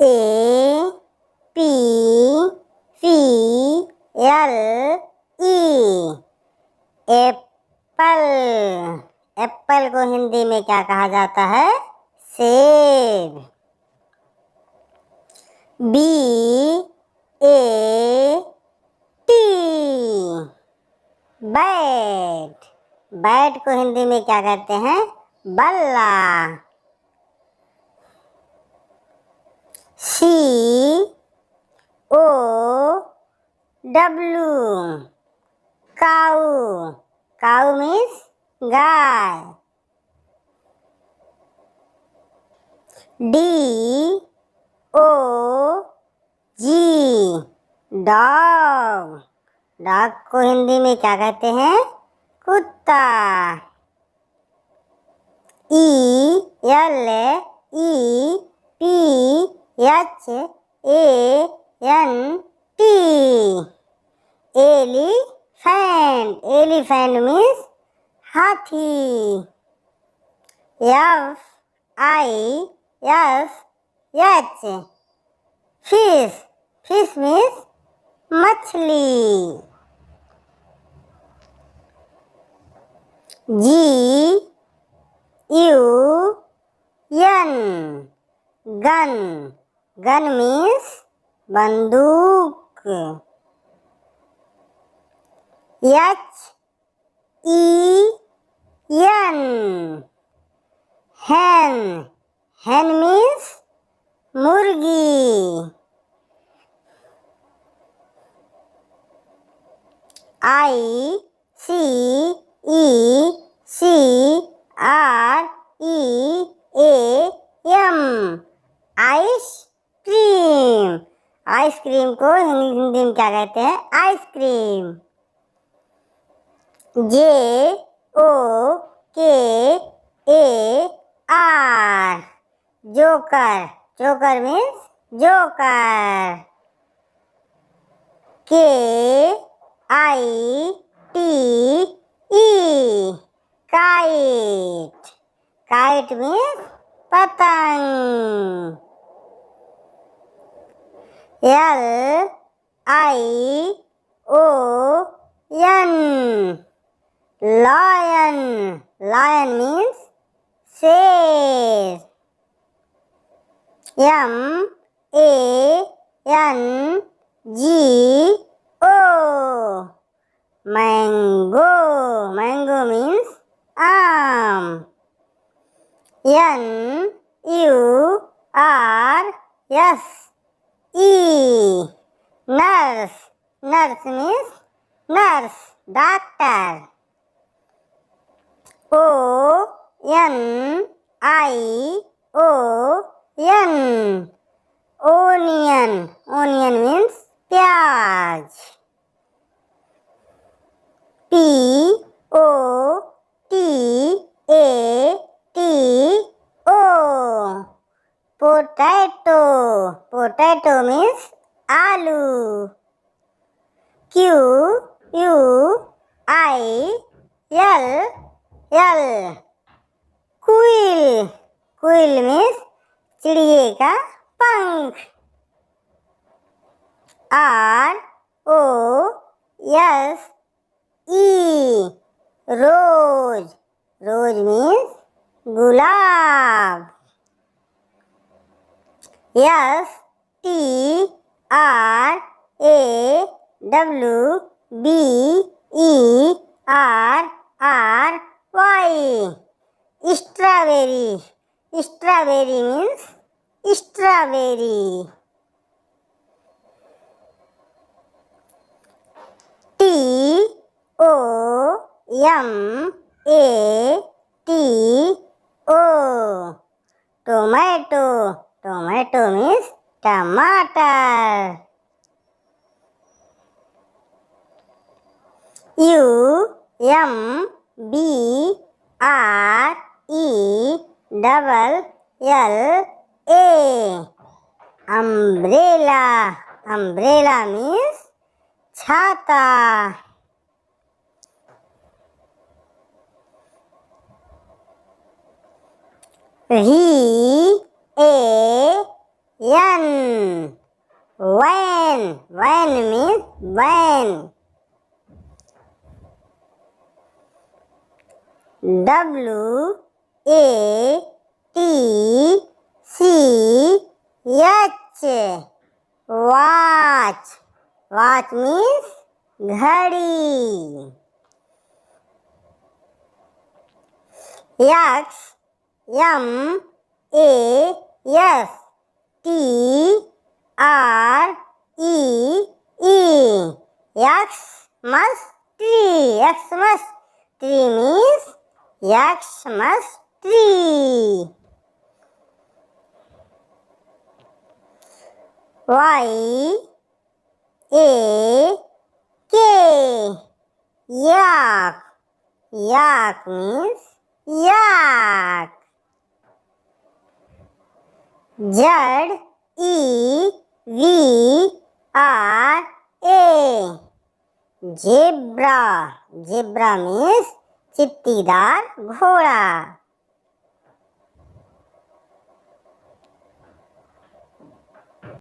APPLE Apple. Apple को हिंदी में क्या कहा जाता है? सेब। BAT bat. बैट को हिंदी में क्या कहते हैं? बल्ला। COW cow. काऊ मीन्स गाय। DOG dog. डॉग को हिंदी में क्या कहते हैं? कुत्ता। ELEPHANT elephant. एलिफेंट मीन्स हाथी। FISH fish. फिश मीन्स मछली। GUN gun. गन मीन्स बंदूक। HEN hen। hen मीन्स मुर्गी। ICECREAM ice cream. आइसक्रीम को हिंदी में क्या कहते हैं? Ice cream. JOKAR joker. Joker means joker. KITE kite. Kite means पतंग। LION lion. लायन मीन्स शेर। MANGO mango. मैंगो मीन्स आम। NURSE nurse. Nurse means nurse doctor. ONION onion. Onion means प्याज। POTATO potato. Potato means आलू। QUILL quill. Quill means चिड़िए का पंख। ROSE रोज। रोज means गुलाब। STRAWBERRY strawberry. Strawberry means strawberry. TOMATO tomato. Tomato means टमाटर। UMBRELLA umbrella. Umbrella means छाता। VAN W A T C H. Watch. Watch means घड़ी. X M A S T R E E. Xmas tree. Xmas tree means Xmas tree. Y A K. Yak. Yak means yak. Z E V R A. Zebra. Zebra means चित्तीदार घोड़ा.